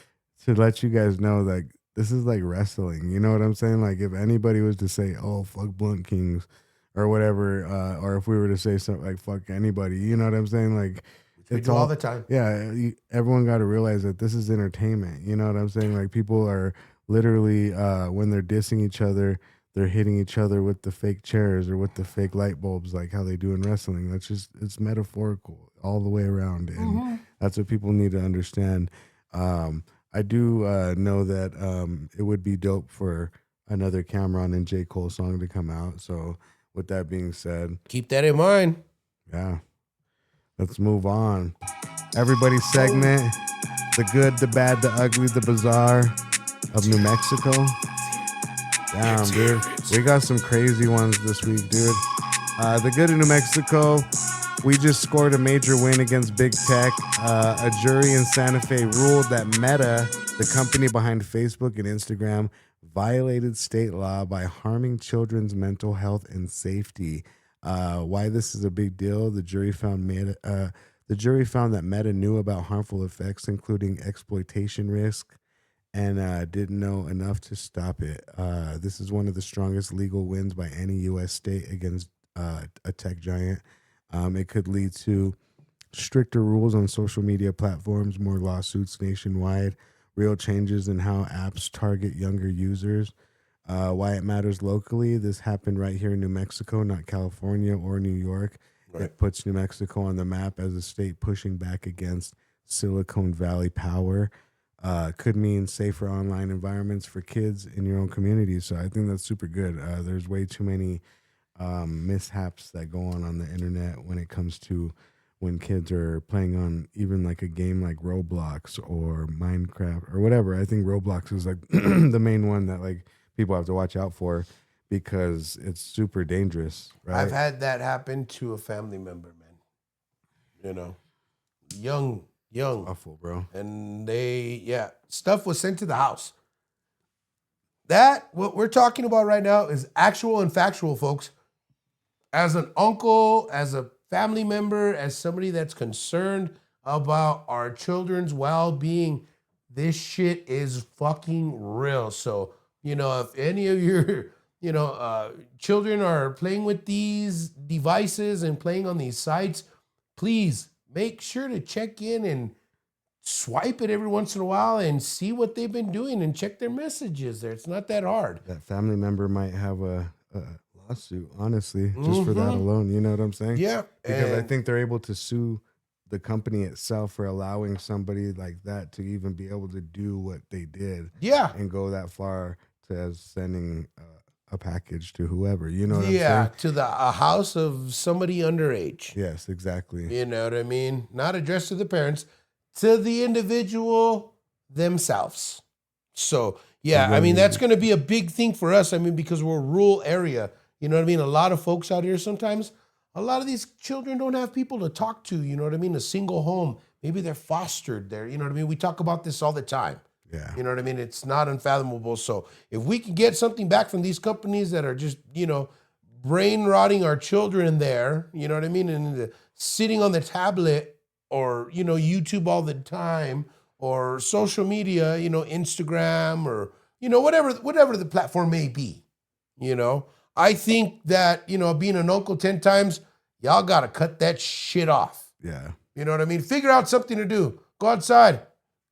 to let you guys know, like, this is like wrestling. You know what I'm saying? Like, if anybody was to say, oh, fuck Blunt Kings or whatever, or if we were to say something like, fuck anybody, you know what I'm saying? Like, we do all the time. Yeah, everyone got to realize that this is entertainment. You know what I'm saying? Like, people are literally, when they're dissing each other, they're hitting each other with the fake chairs or with the fake light bulbs, like how they do in wrestling. That's just, it's metaphorical all the way around. And that's what people need to understand. I do know that it would be dope for another Cameron and J. Cole song to come out. So with that being said, keep that in mind. Yeah. Let's move on. Everybody's segment, the good, the bad, the ugly, the bizarre of New Mexico. Damn, dude. We got some crazy ones this week, dude. The good of New Mexico, we just scored a major win against Big Tech. A jury in Santa Fe ruled that Meta, the company behind Facebook and Instagram, violated state law by harming children's mental health and safety. Why this is a big deal? The jury found that Meta knew about harmful effects, including exploitation risk, and didn't know enough to stop it. This is one of the strongest legal wins by any U.S. state against a tech giant. It could lead to stricter rules on social media platforms, more lawsuits nationwide, real changes in how apps target younger users. Why it matters locally, this happened right here in New Mexico, not California or New York. Right. It puts New Mexico on the map as a state pushing back against Silicon Valley power. Could mean safer online environments for kids in your own community. So I think that's super good. There's way too many mishaps that go on the internet when it comes to when kids are playing on even like a game like Roblox or Minecraft or whatever. I think Roblox is like the main one that like people have to watch out for because it's super dangerous. Right? I've had that happen to a family member, man. You know, young. Awful, bro. And stuff was sent to the house. What we're talking about right now is actual and factual, folks. As an uncle, as a family member, as somebody that's concerned about our children's well-being, this shit is fucking real. So, you know, if any of your, children are playing with these devices and playing on these sites, please make sure to check in and swipe it every once in a while and see what they've been doing and check their messages there. It's not that hard. That family member might have a lawsuit, honestly, just for that alone. You know what I'm saying? Yeah. Because I think they're able to sue the company itself for allowing somebody like that to even be able to do what they did. Yeah. And go that far to as sending a package to whoever. You know what I'm saying? Yeah, to a house of somebody underage. Yes, exactly. You know what I mean? Not addressed to the parents, to the individual themselves. So, yeah, I mean, that's going to be a big thing for us. I mean, because we're a rural area. You know what I mean? A lot of folks out here sometimes, a lot of these children don't have people to talk to. You know what I mean? A single home. Maybe they're fostered there. You know what I mean? We talk about this all the time. Yeah. You know what I mean? It's not unfathomable. So if we can get something back from these companies that are just, brain rotting our children there, you know what I mean? And sitting on the tablet or, YouTube all the time or social media, Instagram or, whatever the platform may be, I think that, being an uncle 10 times, y'all got to cut that shit off. Yeah. You know what I mean? Figure out something to do. Go outside.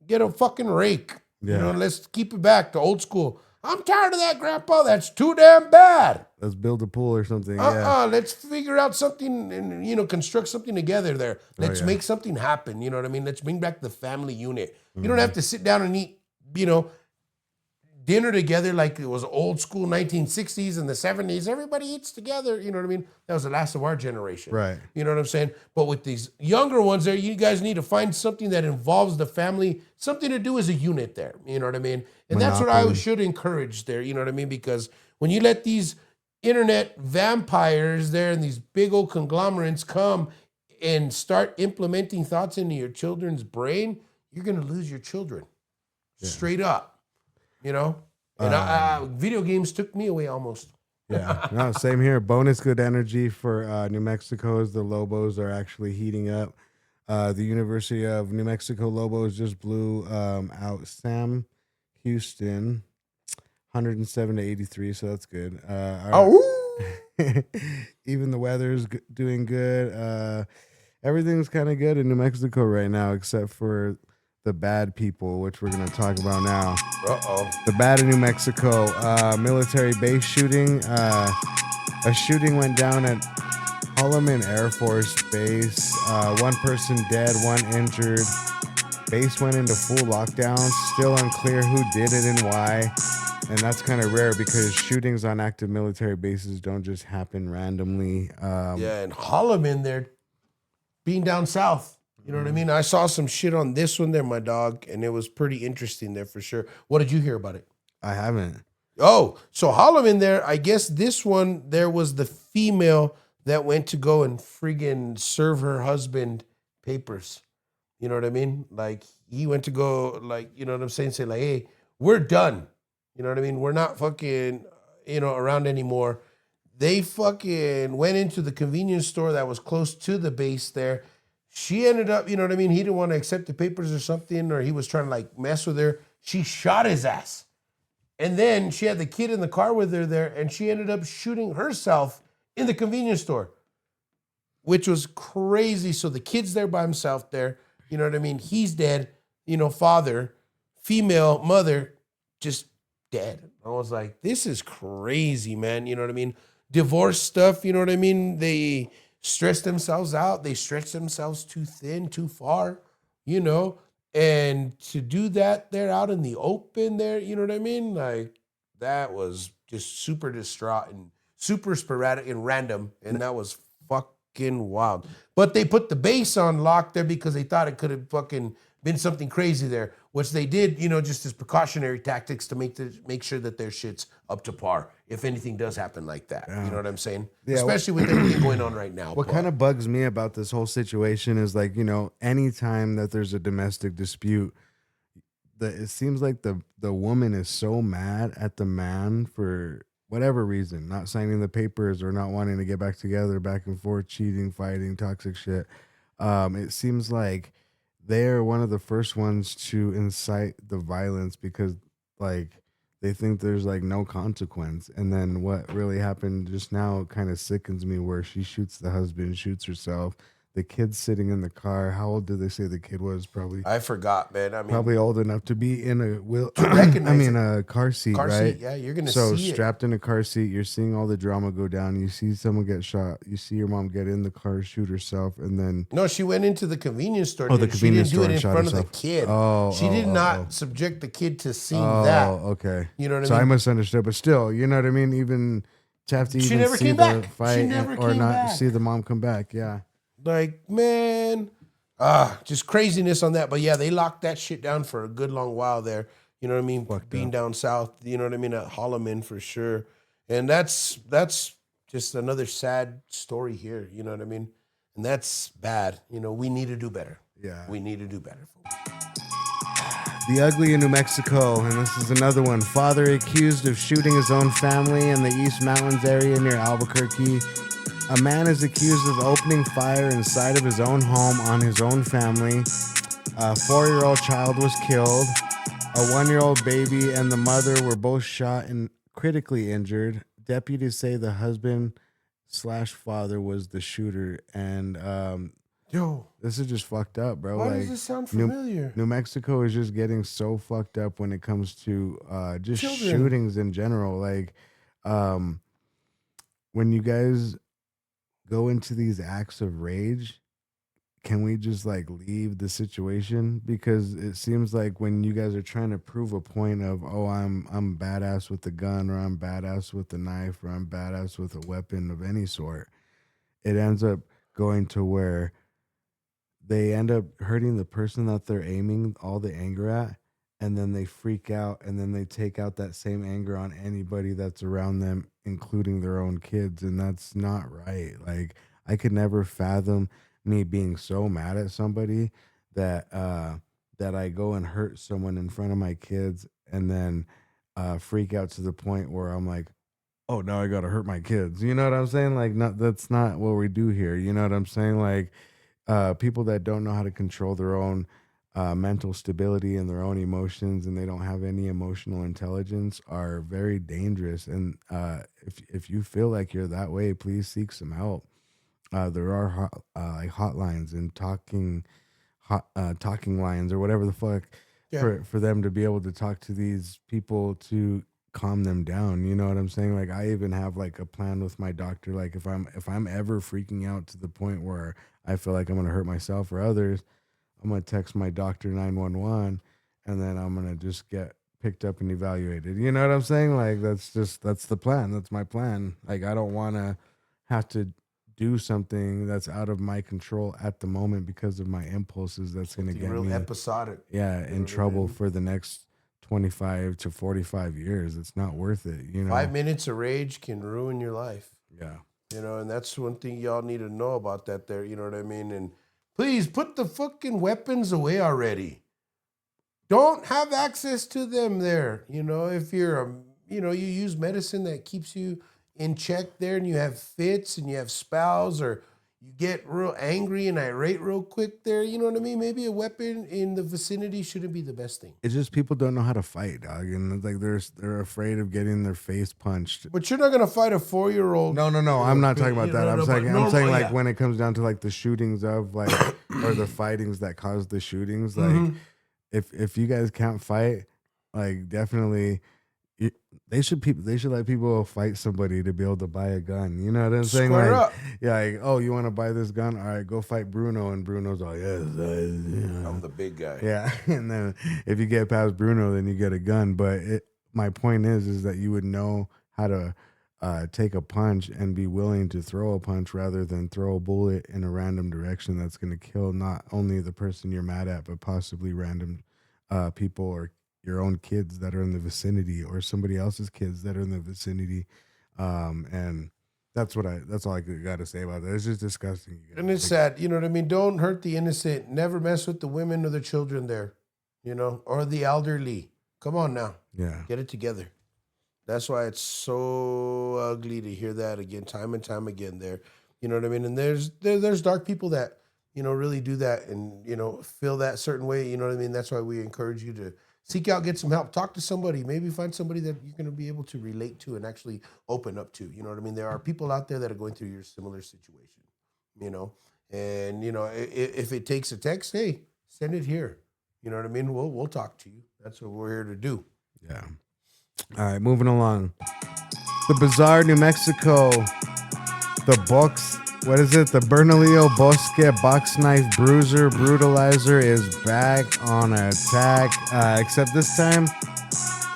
Get a fucking rake. Yeah. Let's keep it back to old school. I'm tired of that, Grandpa. That's too damn bad. Let's build a pool or something. Yeah. Let's figure out something and, construct something together there. Let's make something happen. You know what I mean? Let's bring back the family unit. You don't have to sit down and eat, dinner together like it was old school 1960s and the 70s. Everybody eats together. You know what I mean? That was the last of our generation. Right. You know what I'm saying? But with these younger ones there, you guys need to find something that involves the family, something to do as a unit there. You know what I mean? And that's what I should encourage there. You know what I mean? Because when you let these internet vampires there and these big old conglomerates come and start implementing thoughts into your children's brain, you're going to lose your children. Straight up. And video games took me away almost. Yeah, no, same here. Bonus good energy for New Mexico as the Lobos are actually heating up. The University of New Mexico Lobos just blew out Sam Houston, 107-83, so that's good. Even the weather's doing good. Everything's kind of good in New Mexico right now, except for the bad people, which we're going to talk about now. The bad in New Mexico, military base shooting. A shooting went down at Holloman Air Force Base. One person dead, one injured. Base went into full lockdown. Still unclear who did it and why. And that's kind of rare because shootings on active military bases don't just happen randomly. And Holloman there, being down south. You know what I mean? I saw some shit on this one there, my dog, and it was pretty interesting there for sure. What did you hear about it? I haven't. Oh, so Holloman there, I guess this one, there was the female that went to go and friggin' serve her husband papers. You know what I mean? Like, he went to go, like, you know what I'm saying? Say, like, hey, we're done. You know what I mean? We're not fucking, around anymore. They fucking went into the convenience store that was close to the base there. She ended up, you know what I mean? He didn't want to accept the papers or something, or he was trying to like mess with her. She shot his ass. And then she had the kid in the car with her there, and she ended up shooting herself in the convenience store, which was crazy. So the kid's there by himself there. You know what I mean? He's dead, father, female, mother, just dead. I was like, this is crazy, man. You know what I mean? Divorce stuff, you know what I mean? They stress themselves out. They stretch themselves too thin, too far, and to do that there out in the open there, you know what I mean? Like, that was just super distraught and super sporadic and random, and that was fucking wild. But they put the base on lock there because they thought it could have fucking been something crazy there, which they did, just as precautionary tactics to make sure that their shit's up to par if anything does happen like that. You know what I'm saying? Yeah, especially with everything going on right now. What kind of bugs me about this whole situation is like, anytime that there's a domestic dispute, it seems like the woman is so mad at the man for whatever reason, not signing the papers or not wanting to get back together, back and forth, cheating, fighting, toxic shit. It seems like they're one of the first ones to incite the violence because, like, they think there's, like, no consequence. And then what really happened just now kind of sickens me, where she shoots the husband, shoots herself. the kid sitting in the car. How old did they say the kid was? Probably I forgot, man. I mean, probably old enough to be in a wheel. recognize a car seat, car right? seat. Yeah, you're gonna So see strapped in a car seat, you're seeing all the drama go down. You see someone get shot. You see your mom get in the car, shoot herself, and then it. No, she went into the convenience store. the she convenience didn't do store it in and shot front of the herself. kid. She did not subject the kid to seeing that. Okay. You know what I So mean? I misunderstood, but still, you know what I mean. Even to have to She even never see came the back. She fight never or came not back. see the mom come back. Yeah. Like, man, just craziness on that. But yeah, they locked that shit down for a good long while there. You know what I mean? Being down south, you know what I mean? At Holloman for sure. And that's just another sad story here. You know what I mean? And that's bad. You know, we need to do better. Yeah. We need to do better. The Ugly in New Mexico, and this is another one. Father accused of shooting his own family in the East Mountains area near Albuquerque. A man is accused of opening fire inside of his own home on his own family. A 4-year-old child was killed. A 1-year-old baby and the mother were both shot and critically injured. Deputies say the husband/father was the shooter, and Yo, this is just fucked up, bro. why does this sound familiar? New Mexico is just getting so fucked up when it comes to just Children. shootings in general. Like, when you guys go into these acts of rage, can we just like leave the situation? Because it seems like when you guys are trying to prove a point of, oh, I'm badass with the gun, or I'm badass with the knife, or I'm badass with a weapon of any sort, it ends up going to where they end up hurting the person that they're aiming all the anger at, and then they freak out, and then they take out that same anger on anybody that's around them, including their own kids, and that's not right. Like, I could never fathom me being so mad at somebody that I go and hurt someone in front of my kids, and then freak out to the point where I'm like, oh, now I gotta hurt my kids. You know what I'm saying? Like, that's not what we do here. You know what I'm saying? Like, people that don't know how to control their own mental stability and their own emotions, and they don't have any emotional intelligence, are very dangerous. And if you feel like you're that way, please seek some help. There are like hotlines and talking lines or whatever the fuck for them to be able to talk to these people to calm them down. You know what I'm saying? Like, I even have like a plan with my doctor. Like, if I'm ever freaking out to the point where I feel like I'm gonna hurt myself or others, I'm gonna text my doctor 911, and then I'm gonna just get picked up and evaluated. You know what I'm saying? Like, that's the plan. That's my plan. Like, I don't want to have to do something that's out of my control at the moment because of my impulses. That's gonna get Real me episodic. in trouble for the next 25 to 45 years. It's not worth it. You know, 5 minutes of rage can ruin your life. Yeah. You know, and that's one thing y'all need to know about that there, you know what I mean? And please put the fucking weapons away already. Don't have access to them there. You know, if you're, you use medicine that keeps you in check there, and you have fits and you have spouts, or you get real angry and irate real quick there, you know what I mean? Maybe a weapon in the vicinity shouldn't be the best thing. It's just people don't know how to fight, dog, and it's like they're afraid of getting their face punched. But you're not gonna fight a 4-year-old. No, I'm not talking about that. I'm saying like yeah. when it comes down to like the shootings of like or the fightings that cause the shootings. Like, if you guys can't fight, like, definitely. They should let people fight somebody to be able to buy a gun. You know what I'm saying? Square like, up. Yeah, like, oh, you want to buy this gun? All right, go fight Bruno. And Bruno's like, yes, I'm the big guy. yeah. And then if you get past Bruno, then you get a gun. But my point is that you would know how to take a punch and be willing to throw a punch rather than throw a bullet in a random direction that's going to kill not only the person you're mad at, but possibly random people or your own kids that are in the vicinity, or somebody else's kids that are in the vicinity. And that's all I got to say about that. It's just disgusting. And it's sad, you know what I mean? Don't hurt the innocent. Never mess with the women or the children there, or the elderly. Come on now. Yeah. Get it together. That's why it's so ugly to hear that again, time and time again there. You know what I mean? And there's dark people that, really do that and, feel that certain way. You know what I mean? That's why we encourage you to seek out, get some help, talk to somebody, maybe find somebody that you're going to be able to relate to and actually open up to. You know what I mean? There are people out there that are going through your similar situation, And if it takes a text, hey, send it here. You know what I mean? We'll talk to you. That's what we're here to do. Yeah. All right, moving along. The bizarre New Mexico. The box. What is it? The Bernalillo Bosque box knife bruiser brutalizer is back on attack. Except this time,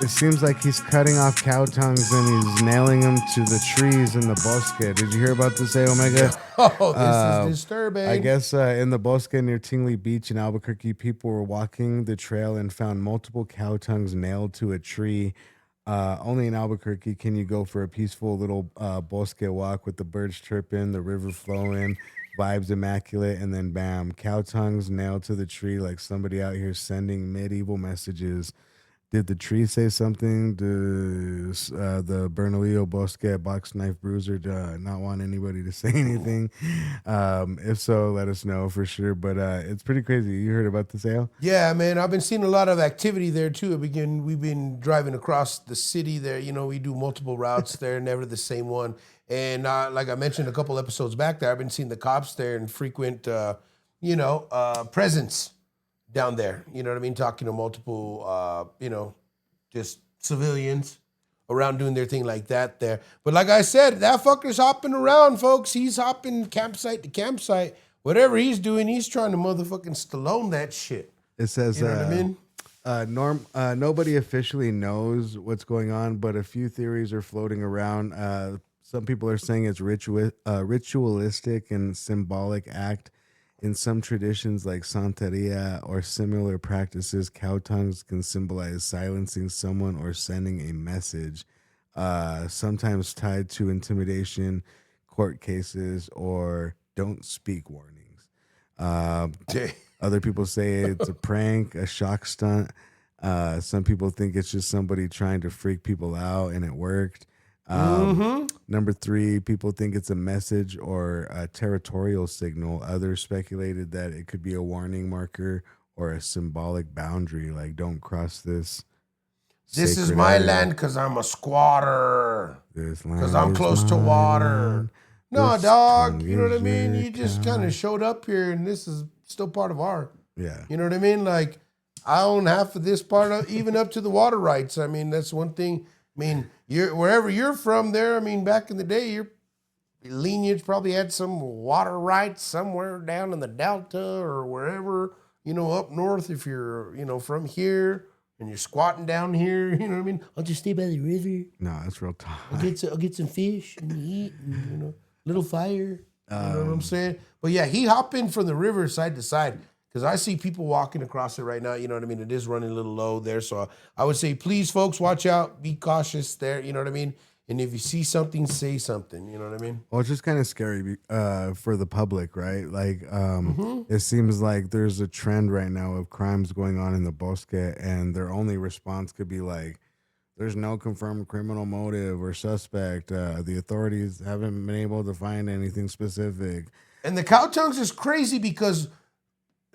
it seems like he's cutting off cow tongues and he's nailing them to the trees in the bosque. Did you hear about this, A Omega? Oh, this is disturbing. I guess in the bosque near Tingley Beach in Albuquerque, people were walking the trail and found multiple cow tongues nailed to a tree. Only in Albuquerque can you go for a peaceful little bosque walk with the birds chirping, the river flowing, vibes immaculate, and then bam, cow tongues nailed to the tree like somebody out here sending medieval messages. Did the tree say something? Does the Bernalillo Bosque box knife bruiser not want anybody to say anything? If so, let us know for sure. But it's pretty crazy. You heard about this, Ale? Yeah, man. I've been seeing a lot of activity there too. We've been driving across the city there. We do multiple routes there, never the same one. And like I mentioned a couple episodes back there, I've been seeing the cops there and frequent, presence down there. You know what I mean? Talking to multiple, just civilians around doing their thing like that there. But like I said, that fucker's hopping around, folks. He's hopping campsite to campsite. Whatever he's doing, he's trying to motherfucking Stallone that shit. It says, you know what I mean? Nobody officially knows what's going on, but a few theories are floating around. Some people are saying it's ritualistic and symbolic act. In some traditions like Santeria or similar practices, cow tongues can symbolize silencing someone or sending a message, sometimes tied to intimidation, court cases, or don't speak warnings. Other people say it's a prank, a shock stunt. Some people think it's just somebody trying to freak people out, and it worked. Number 3, people think it's a message or a territorial signal. Others speculated that it could be a warning marker or a symbolic boundary, like don't cross this. This is my land because I'm a squatter. Because I'm close to water. No, dog. You know what I mean? You just kind of showed up here, and this is still part of our. Yeah. You know what I mean? Like, I own half of this part, even up to the water rights. I mean, that's one thing. I mean, wherever you're from there, I mean, back in the day, your lineage probably had some water rights somewhere down in the Delta or wherever, up north if you're, from here and you're squatting down here, you know what I mean? I'll just stay by the river. No, that's real tough. I'll get some fish and eat and, little fire. You know what I'm saying? But yeah, he hopping from the river side to side. Because I see people walking across it right now, you know what I mean? It is running a little low there. So I would say, please, folks, watch out. Be cautious there, you know what I mean? And if you see something, say something, you know what I mean? Well, it's just kind of scary for the public, right? Like, it seems like there's a trend right now of crimes going on in the Bosque, and their only response could be like, there's no confirmed criminal motive or suspect. The authorities haven't been able to find anything specific. And the cow tongues is crazy because...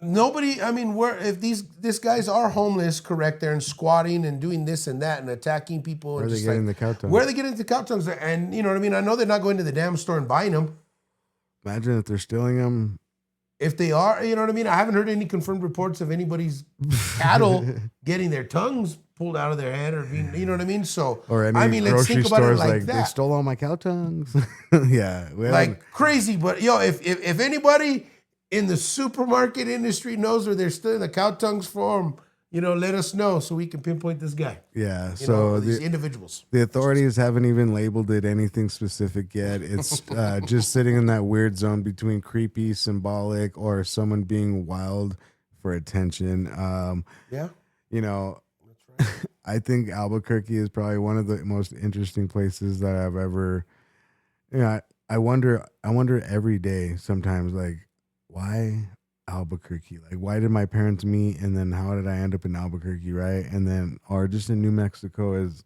nobody, I mean, if these guys are homeless, correct, they're squatting and doing this and that and attacking people. Where are they getting the cow tongues? Where are they getting the cow tongues? And you know what I mean? I know they're not going to the damn store and buying them. Imagine if they're stealing them. If they are, you know what I mean? I haven't heard any confirmed reports of anybody's cattle getting their tongues pulled out of their head or being, you know what I mean? So, or any let's think about it like that. They stole all my cow tongues. Yeah. Like crazy. But, if anybody... in the supermarket industry knows where they're stealing the cow tongues from, let us know so we can pinpoint this guy. Yeah, so these individuals. The authorities haven't even labeled it anything specific yet. It's just sitting in that weird zone between creepy, symbolic, or someone being wild for attention. Yeah. That's right. I think Albuquerque is probably one of the most interesting places that I've ever, I wonder every day sometimes, like, why Albuquerque? Like, why did my parents meet, and then how did I end up in Albuquerque, right? And then, or just in New Mexico as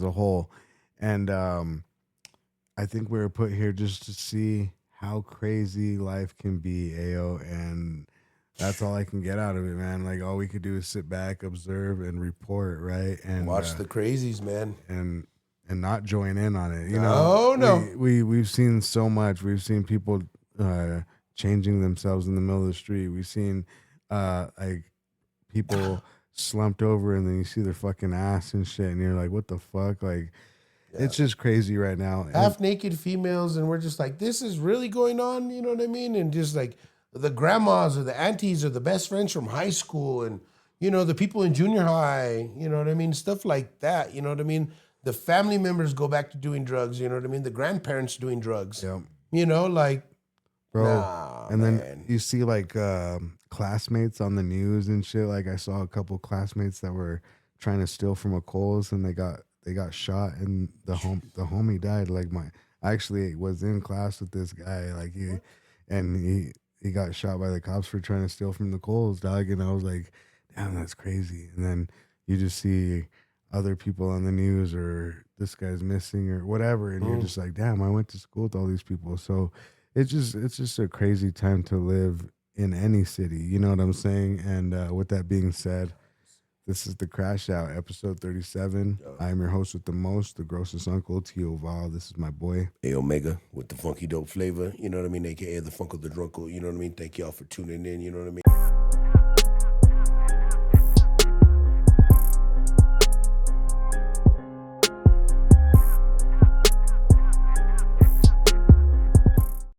a whole. And I think we were put here just to see how crazy life can be, AO, and that's all I can get out of it, man. Like, all we could do is sit back, observe, and report, right? And watch the crazies, man. And not join in on it. No. We've seen so much. We've seen people changing themselves in the middle of the street. We've seen like people slumped over and then you see their fucking ass and shit, and you're like, what the fuck? Like, it's just crazy right now. Half naked females, and we're just like, this is really going on, you know what I mean? And just like the grandmas or the aunties or the best friends from high school, and you know, the people in junior high, you know what I mean? Stuff like that, you know what I mean? The family members go back to doing drugs, you know what I mean? The grandparents doing drugs. Yep. You know, like, Bro, nah, and man. then you see like classmates on the news and shit. Like I saw a couple classmates that were trying to steal from a Kohl's and they got shot and the homie died. Like I actually was in class with this guy. Like he got shot by the cops for trying to steal from the Kohl's, dog. And I was like, damn, that's crazy. And then you just see other people on the news or this guy's missing or whatever, and you're just like, damn, I went to school with all these people. So it's just a crazy time to live in any city. You know what I'm saying? And with that being said, this is the Crash Out, episode 37. I'm your host with the most, the grossest uncle, T.O. Val. This is my boy. A Omega with the funky dope flavor, you know what I mean? AKA the Funko the Drunkle, you know what I mean? Thank y'all for tuning in, you know what I mean?